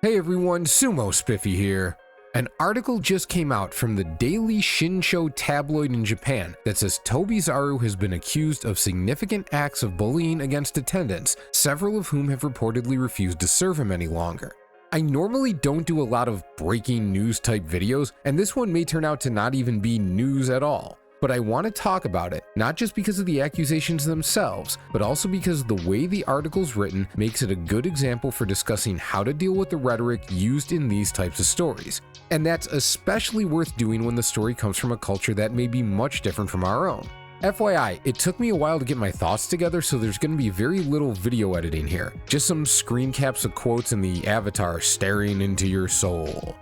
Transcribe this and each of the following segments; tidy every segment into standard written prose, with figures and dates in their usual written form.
Hey everyone, Sumo Spiffy here. An article just came out from the Daily Shinsho Tabloid in Japan that says Tobizaru has been accused of significant acts of bullying against attendants, several of whom have reportedly refused to serve him any longer. I normally don't do a lot of breaking news type videos, and this one may turn out to not even be news at all. But I want to talk about it, not just because of the accusations themselves, but also because the way the article's written makes it a good example for discussing how to deal with the rhetoric used in these types of stories. And that's especially worth doing when the story comes from a culture that may be much different from our own. FYI, it took me a while to get my thoughts together, so there's going to be very little video editing here. Just some screen caps of quotes and the avatar staring into your soul.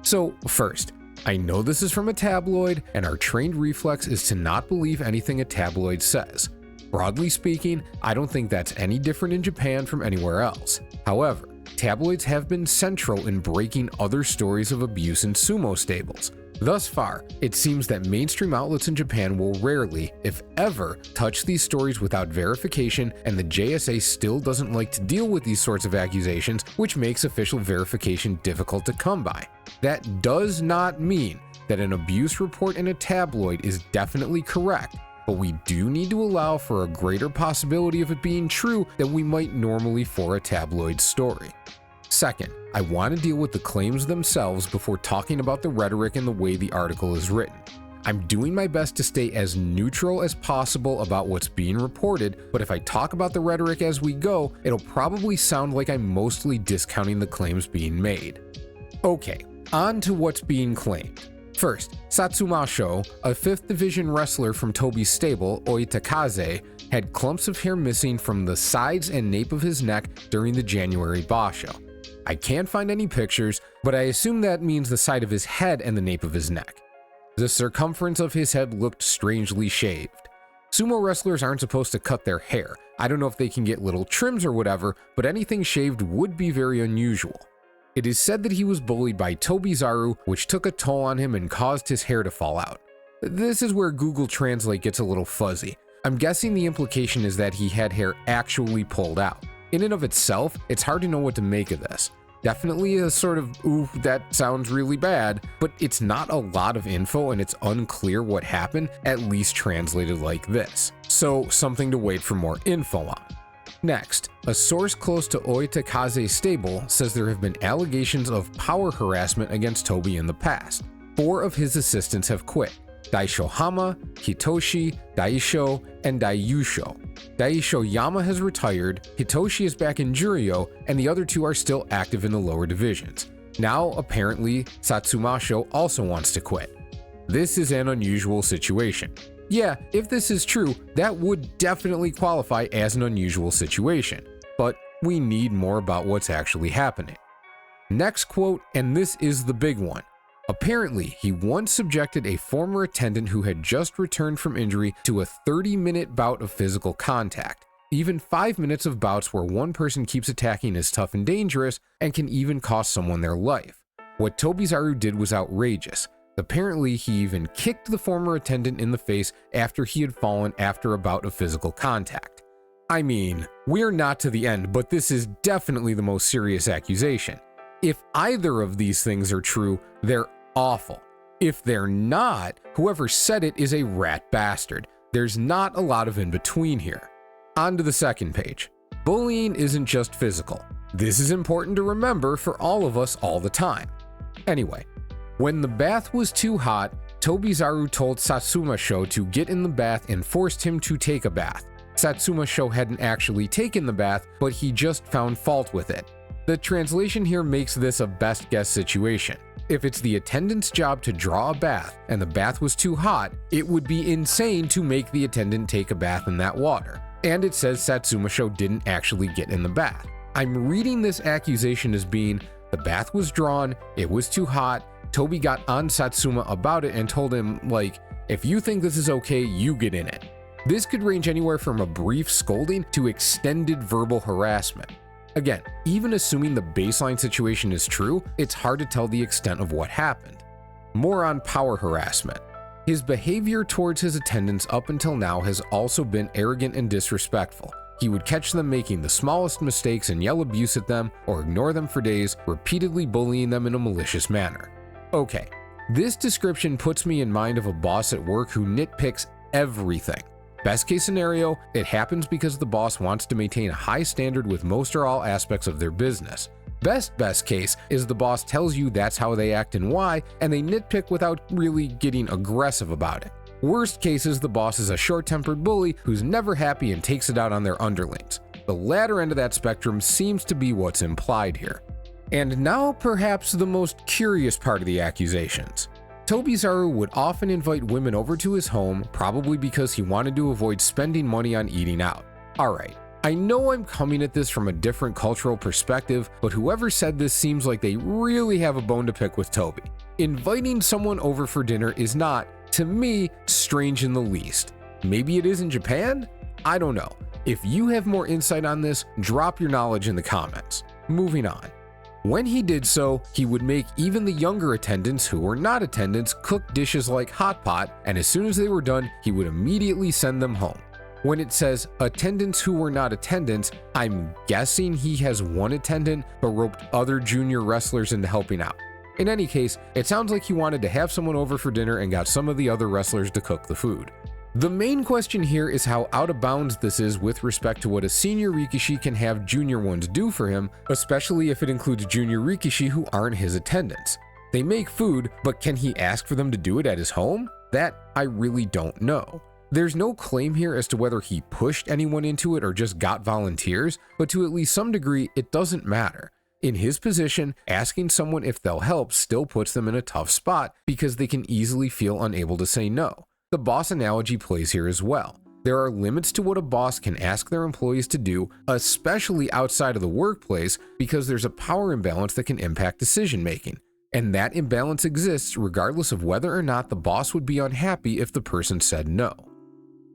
So first, I know this is from a tabloid, and our trained reflex is to not believe anything a tabloid says. Broadly speaking, I don't think that's any different in Japan from anywhere else. However, tabloids have been central in breaking other stories of abuse in sumo stables. Thus far, it seems that mainstream outlets in Japan will rarely, if ever, touch these stories without verification, and the JSA still doesn't like to deal with these sorts of accusations, which makes official verification difficult to come by. That does not mean that an abuse report in a tabloid is definitely correct, but we do need to allow for a greater possibility of it being true than we might normally for a tabloid story. Second, I want to deal with the claims themselves before talking about the rhetoric and the way the article is written. I'm doing my best to stay as neutral as possible about what's being reported, but if I talk about the rhetoric as we go, it'll probably sound like I'm mostly discounting the claims being made. Okay, on to what's being claimed. First, Satsumasho, a 5th division wrestler from Tobi's stable, Oitakaze, had clumps of hair missing from the sides and nape of his neck during the January basho. I can't find any pictures, but I assume that means the side of his head and the nape of his neck. The circumference of his head looked strangely shaved. Sumo wrestlers aren't supposed to cut their hair. I don't know if they can get little trims or whatever, but anything shaved would be very unusual. It is said that he was bullied by Tobizaru, which took a toll on him and caused his hair to fall out. This is where Google Translate gets a little fuzzy. I'm guessing the implication is that he had hair actually pulled out. In and of itself, it's hard to know what to make of this. Definitely a sort of, ooh, that sounds really bad, but it's not a lot of info and it's unclear what happened, at least translated like this. So something to wait for more info on. Next, a source close to Oitakaze's stable says there have been allegations of power harassment against Tobi in the past. 4 of his assistants have quit: Daisho Hama, Hitoshi, Daisho, and Daiyusho. Daisho Yama has retired, Hitoshi is back in Juryo, and the other 2 are still active in the lower divisions. Now, apparently, Satsumasho also wants to quit. This is an unusual situation. Yeah, if this is true, that would definitely qualify as an unusual situation, but we need more about what's actually happening. Next quote, and this is the big one. Apparently, he once subjected a former attendant who had just returned from injury to a 30-minute bout of physical contact. Even 5 minutes of bouts where one person keeps attacking is tough and dangerous and can even cost someone their life. What Tobizaru did was outrageous. Apparently, he even kicked the former attendant in the face after he had fallen after a bout of physical contact. I mean, we're not to the end, but this is definitely the most serious accusation. If either of these things are true, they're awful. If they're not, whoever said it is a rat bastard. There's not a lot of in between here. On to the second page. Bullying isn't just physical. This is important to remember for all of us all the time. Anyway, when the bath was too hot, Tobizaru told Satsumasho to get in the bath and forced him to take a bath. Satsumasho hadn't actually taken the bath, but he just found fault with it. The translation here makes this a best guess situation. If it's the attendant's job to draw a bath and the bath was too hot, it would be insane to make the attendant take a bath in that water. And it says Satsumasho didn't actually get in the bath. I'm reading this accusation as being, the bath was drawn, it was too hot, Tobi got on Satsuma about it and told him, like, if you think this is okay, you get in it. This could range anywhere from a brief scolding to extended verbal harassment. Again, even assuming the baseline situation is true, it's hard to tell the extent of what happened. More on power harassment. His behavior towards his attendants up until now has also been arrogant and disrespectful. he would catch them making the smallest mistakes and yell abuse at them or ignore them for days, repeatedly bullying them in a malicious manner. Okay, this description puts me in mind of a boss at work who nitpicks everything. Best case scenario, it happens because the boss wants to maintain a high standard with most or all aspects of their business. Best case is the boss tells you that's how they act and why, and they nitpick without really getting aggressive about it. Worst case is the boss is a short-tempered bully who's never happy and takes it out on their underlings. The latter end of that spectrum seems to be what's implied here. And now perhaps the most curious part of the accusations. Tobizaru would often invite women over to his home, probably because he wanted to avoid spending money on eating out. Alright, I know I'm coming at this from a different cultural perspective, but whoever said this seems like they really have a bone to pick with Toby. Inviting someone over for dinner is not, to me, strange in the least. Maybe it is in Japan? I don't know. If you have more insight on this, drop your knowledge in the comments. Moving on. When he did so, he would make even the younger attendants who were not attendants cook dishes like hot pot, and as soon as they were done, he would immediately send them home. When it says attendants who were not attendants, I'm guessing he has one attendant but roped other junior wrestlers into helping out. In any case, it sounds like he wanted to have someone over for dinner and got some of the other wrestlers to cook the food. The main question here is how out of bounds this is with respect to what a senior Rikishi can have junior ones do for him, especially if it includes junior Rikishi who aren't his attendants. They make food, but can he ask for them to do it at his home? That I really don't know. There's no claim here as to whether he pushed anyone into it or just got volunteers, but to at least some degree, it doesn't matter. In his position, asking someone if they'll help still puts them in a tough spot because they can easily feel unable to say no. The boss analogy plays here as well. There are limits to what a boss can ask their employees to do, especially outside of the workplace, because there's a power imbalance that can impact decision making. And that imbalance exists regardless of whether or not the boss would be unhappy if the person said no.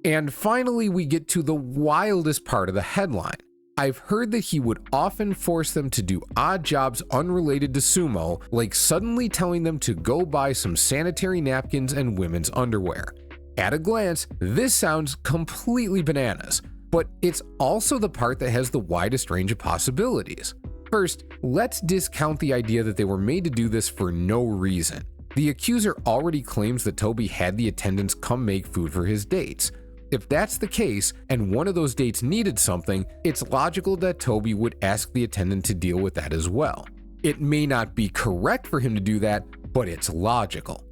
And finally, we get to the wildest part of the headline. I've heard that he would often force them to do odd jobs unrelated to sumo, like suddenly telling them to go buy some sanitary napkins and women's underwear. At a glance, this sounds completely bananas, but it's also the part that has the widest range of possibilities. First, let's discount the idea that they were made to do this for no reason. The accuser already claims that Toby had the attendants come make food for his dates. If that's the case, and one of those dates needed something, it's logical that Toby would ask the attendant to deal with that as well. It may not be correct for him to do that, but it's logical.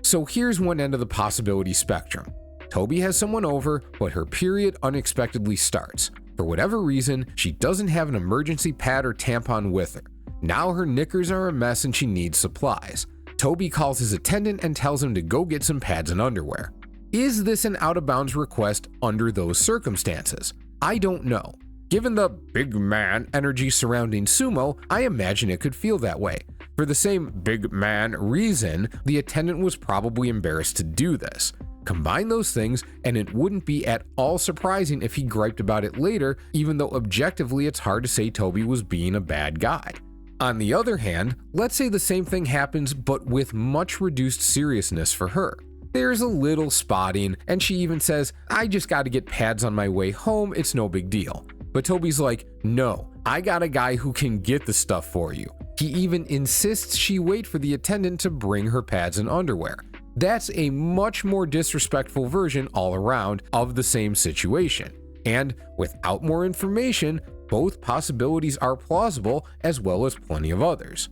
So here's one end of the possibility spectrum. Toby has someone over, but her period unexpectedly starts. For whatever reason, she doesn't have an emergency pad or tampon with her. Now her knickers are a mess and she needs supplies. Toby calls his attendant and tells him to go get some pads and underwear. Is this an out-of-bounds request under those circumstances? I don't know. Given the big man energy surrounding sumo, I imagine it could feel that way. For the same big man reason, the attendant was probably embarrassed to do this. Combine those things, and it wouldn't be at all surprising if he griped about it later, even though objectively it's hard to say Toby was being a bad guy. On the other hand, let's say the same thing happens but with much reduced seriousness for her. There's a little spotting, and she even says, I just gotta get pads on my way home, it's no big deal. But Toby's like, no, I got a guy who can get the stuff for you. He even insists she wait for the attendant to bring her pads and underwear. That's a much more disrespectful version all around of the same situation. And without more information, both possibilities are plausible as well as plenty of others.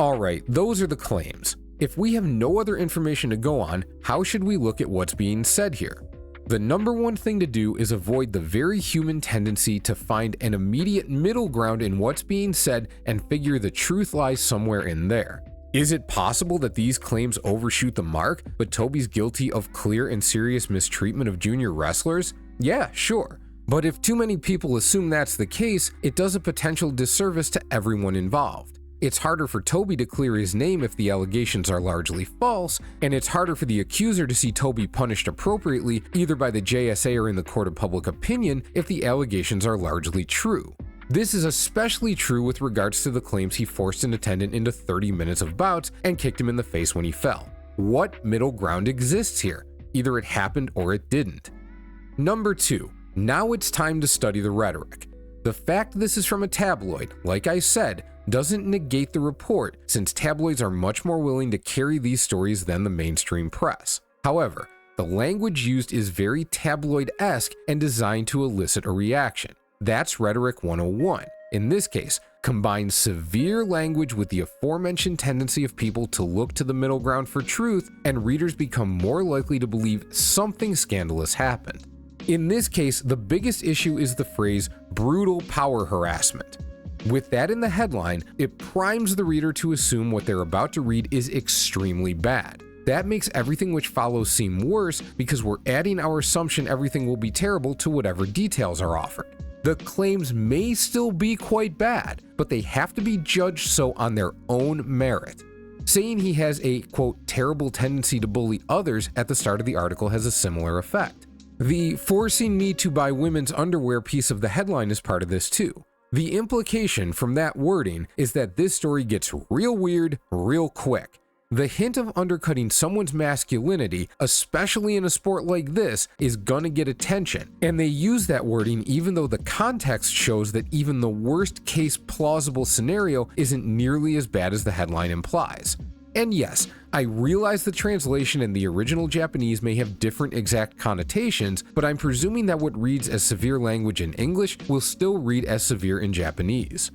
Alright, those are the claims. If we have no other information to go on, how should we look at what's being said here? The number one thing to do is avoid the very human tendency to find an immediate middle ground in what's being said and figure the truth lies somewhere in there. Is it possible that these claims overshoot the mark, but Toby's guilty of clear and serious mistreatment of junior wrestlers? Yeah, sure. But if too many people assume that's the case, it does a potential disservice to everyone involved. It's harder for Toby to clear his name if the allegations are largely false, and it's harder for the accuser to see Toby punished appropriately either by the JSA or in the court of public opinion if the allegations are largely true. This is especially true with regards to the claims he forced an attendant into 30 minutes of bouts and kicked him in the face when he fell. What middle ground exists here? Either it happened or it didn't. Number 2. Now it's time to study the rhetoric. The fact this is from a tabloid, like I said, doesn't negate the report, since tabloids are much more willing to carry these stories than the mainstream press. However, the language used is very tabloid-esque and designed to elicit a reaction. That's Rhetoric 101. In this case, combines severe language with the aforementioned tendency of people to look to the middle ground for truth, and readers become more likely to believe something scandalous happened. In this case, the biggest issue is the phrase brutal power harassment. With that in the headline, it primes the reader to assume what they're about to read is extremely bad. That makes everything which follows seem worse because we're adding our assumption everything will be terrible to whatever details are offered. The claims may still be quite bad, but they have to be judged so on their own merit. Saying he has a, quote, terrible tendency to bully others at the start of the article has a similar effect. The forcing me to buy women's underwear piece of the headline is part of this too. The implication from that wording is that this story gets real weird real quick. The hint of undercutting someone's masculinity, especially in a sport like this, is gonna get attention, and they use that wording even though the context shows that even the worst case plausible scenario isn't nearly as bad as the headline implies. And yes, I realize the translation in the original Japanese may have different exact connotations, but I'm presuming that what reads as severe language in English will still read as severe in Japanese.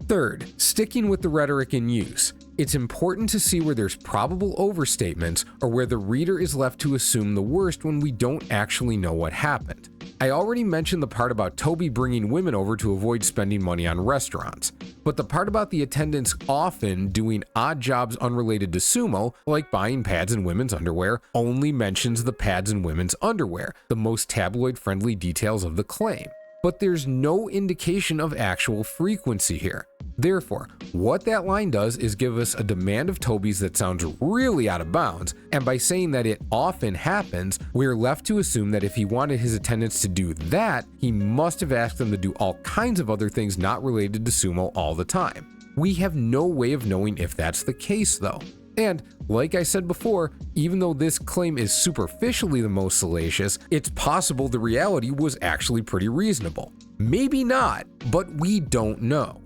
Third, sticking with the rhetoric in use. It's important to see where there's probable overstatements or where the reader is left to assume the worst when we don't actually know what happened. I already mentioned the part about Toby bringing women over to avoid spending money on restaurants, but the part about the attendants often doing odd jobs unrelated to sumo, like buying pads and women's underwear, only mentions the pads and women's underwear, the most tabloid-friendly details of the claim. But there's no indication of actual frequency here. Therefore, what that line does is give us a demand of Toby's that sounds really out of bounds, and by saying that it often happens, we're left to assume that if he wanted his attendants to do that, he must have asked them to do all kinds of other things not related to sumo all the time. We have no way of knowing if that's the case though. And, like I said before, even though this claim is superficially the most salacious, it's possible the reality was actually pretty reasonable. Maybe not, but we don't know.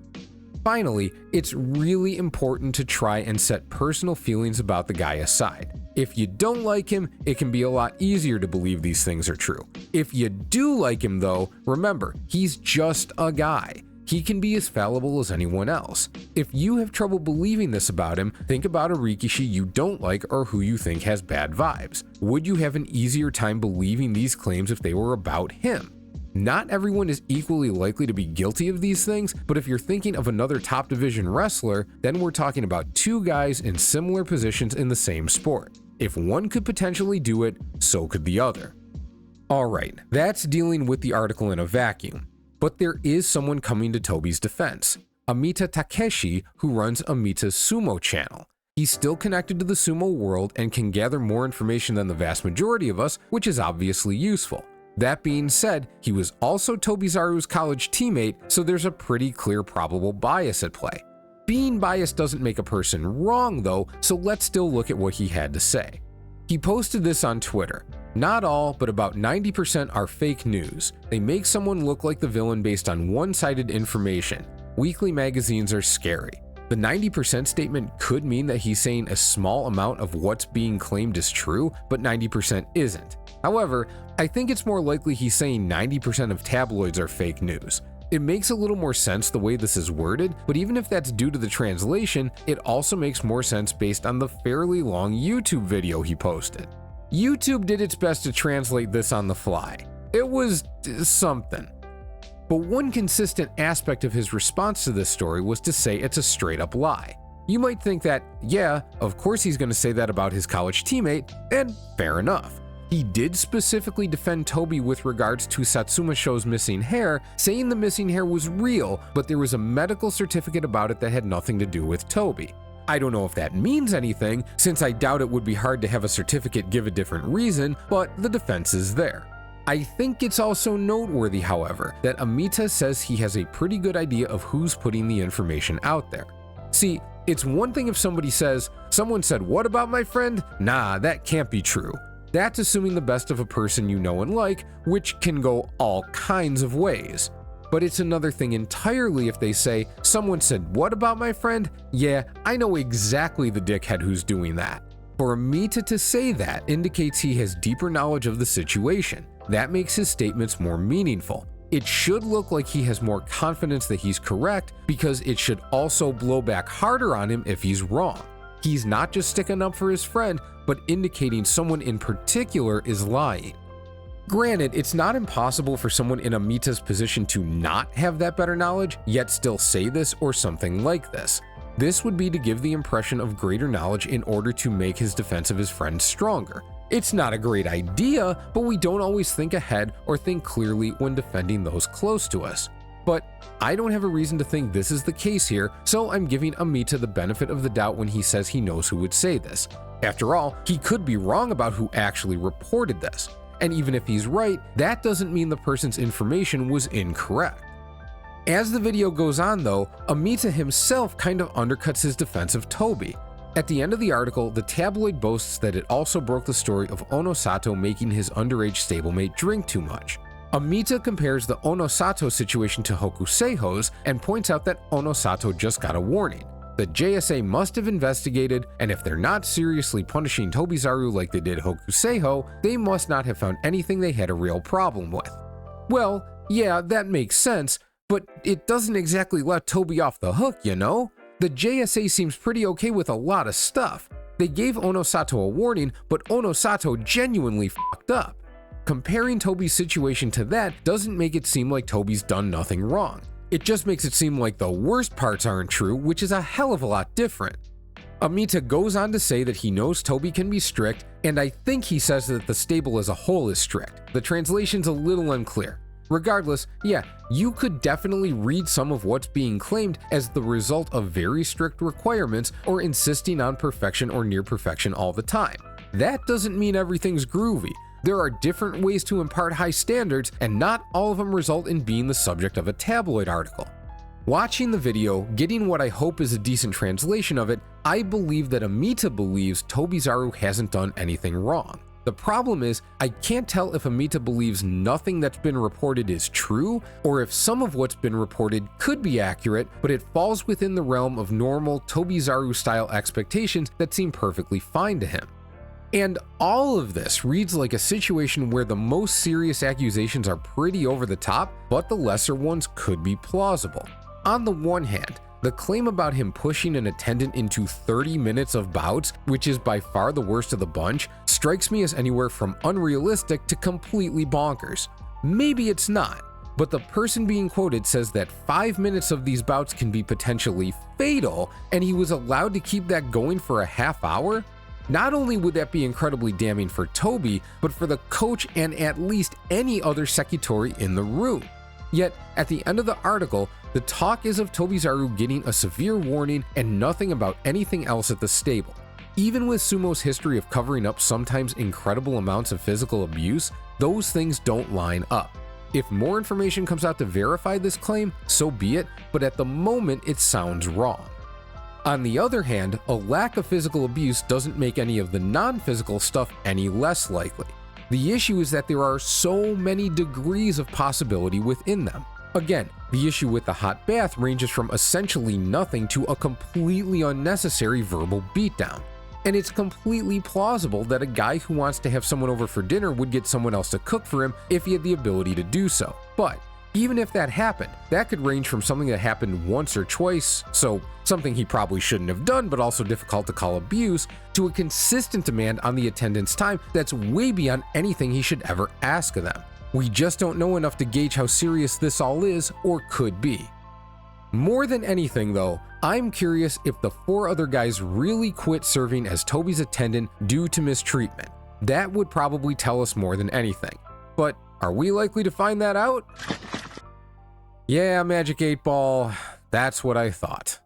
Finally, it's really important to try and set personal feelings about the guy aside. If you don't like him, it can be a lot easier to believe these things are true. If you do like him though, remember, he's just a guy. He can be as fallible as anyone else. If you have trouble believing this about him, think about a Rikishi you don't like or who you think has bad vibes. Would you have an easier time believing these claims if they were about him? Not everyone is equally likely to be guilty of these things, but if you're thinking of another top division wrestler, then we're talking about two guys in similar positions in the same sport. If one could potentially do it, so could the other. Alright, that's dealing with the article in a vacuum. But there is someone coming to Toby's defense, Amita Takeshi, who runs Amita's Sumo channel. He's still connected to the sumo world and can gather more information than the vast majority of us, which is obviously useful. That being said, he was also Tobizaru's college teammate, so there's a pretty clear probable bias at play. Being biased doesn't make a person wrong though, so let's still look at what he had to say. He posted this on Twitter. Not all, but about 90% are fake news. They make someone look like the villain based on one-sided information. Weekly magazines are scary. The 90% statement could mean that he's saying a small amount of what's being claimed is true, but 90% isn't. However, I think it's more likely he's saying 90% of tabloids are fake news. It makes a little more sense the way this is worded, but even if that's due to the translation, it also makes more sense based on the fairly long YouTube video he posted. YouTube did its best to translate this on the fly. It was something. But one consistent aspect of his response to this story was to say it's a straight up lie. You might think that, yeah, of course he's going to say that about his college teammate, and fair enough. He did specifically defend Toby with regards to Satsuma Show's missing hair, saying the missing hair was real, but there was a medical certificate about it that had nothing to do with Toby. I don't know if that means anything, since I doubt it would be hard to have a certificate give a different reason, but the defense is there. I think it's also noteworthy, however, that Amita says he has a pretty good idea of who's putting the information out there. See, it's one thing if somebody says, "Someone said what about my friend? Nah, that can't be true." That's assuming the best of a person you know and like, which can go all kinds of ways. But it's another thing entirely if they say, "Someone said what about my friend? Yeah, I know exactly the dickhead who's doing that." For Amita to say that indicates he has deeper knowledge of the situation. That makes his statements more meaningful. It should look like he has more confidence that he's correct, because it should also blow back harder on him if he's wrong. He's not just sticking up for his friend, but indicating someone in particular is lying. Granted, it's not impossible for someone in Amita's position to not have that better knowledge, yet still say this or something like this. This would be to give the impression of greater knowledge in order to make his defense of his friend stronger. It's not a great idea, but we don't always think ahead or think clearly when defending those close to us. But I don't have a reason to think this is the case here, so I'm giving Amita the benefit of the doubt when he says he knows who would say this. After all, he could be wrong about who actually reported this. And even if he's right, that doesn't mean the person's information was incorrect. As the video goes on though, Amita himself kind of undercuts his defense of Tobi. At the end of the article, the tabloid boasts that it also broke the story of Onosato making his underage stablemate drink too much. Amita compares the Onosato situation to Hokuseiho's and points out that Onosato just got a warning. The JSA must have investigated, and if they're not seriously punishing Tobizaru like they did Hokuseiho, they must not have found anything they had a real problem with. Well, yeah, that makes sense, but it doesn't exactly let Tobi off the hook, you know? The JSA seems pretty okay with a lot of stuff. They gave Onosato a warning, but Onosato genuinely fucked up. Comparing Tobi's situation to that doesn't make it seem like Tobi's done nothing wrong. It just makes it seem like the worst parts aren't true, which is a hell of a lot different. Amita goes on to say that he knows Tobi can be strict, and I think he says that the stable as a whole is strict. The translation's a little unclear. Regardless, yeah, you could definitely read some of what's being claimed as the result of very strict requirements or insisting on perfection or near perfection all the time. That doesn't mean everything's groovy. There are different ways to impart high standards, and not all of them result in being the subject of a tabloid article. Watching the video, getting what I hope is a decent translation of it, I believe that Amita believes Tobizaru hasn't done anything wrong. The problem is, I can't tell if Amita believes nothing that's been reported is true, or if some of what's been reported could be accurate, but it falls within the realm of normal Tobizaru-style expectations that seem perfectly fine to him. And all of this reads like a situation where the most serious accusations are pretty over the top, but the lesser ones could be plausible. On the one hand, the claim about him pushing an attendant into 30 minutes of bouts, which is by far the worst of the bunch, strikes me as anywhere from unrealistic to completely bonkers. Maybe it's not, but the person being quoted says that 5 minutes of these bouts can be potentially fatal, and he was allowed to keep that going for a half hour? Not only would that be incredibly damning for Tobi, but for the coach and at least any other Sekitori in the room. Yet, at the end of the article, the talk is of Tobizaru getting a severe warning and nothing about anything else at the stable. Even with Sumo's history of covering up sometimes incredible amounts of physical abuse, those things don't line up. If more information comes out to verify this claim, so be it, but at the moment it sounds wrong. On the other hand, a lack of physical abuse doesn't make any of the non-physical stuff any less likely. The issue is that there are so many degrees of possibility within them. Again, the issue with the hot bath ranges from essentially nothing to a completely unnecessary verbal beatdown. And it's completely plausible that a guy who wants to have someone over for dinner would get someone else to cook for him if he had the ability to do so. But even if that happened, that could range from something that happened once or twice, so something he probably shouldn't have done but also difficult to call abuse, to a consistent demand on the attendant's time that's way beyond anything he should ever ask of them. We just don't know enough to gauge how serious this all is or could be. More than anything though, I'm curious if the 4 other guys really quit serving as Tobi's attendant due to mistreatment. That would probably tell us more than anything. But are we likely to find that out? Yeah, Magic 8 Ball, that's what I thought.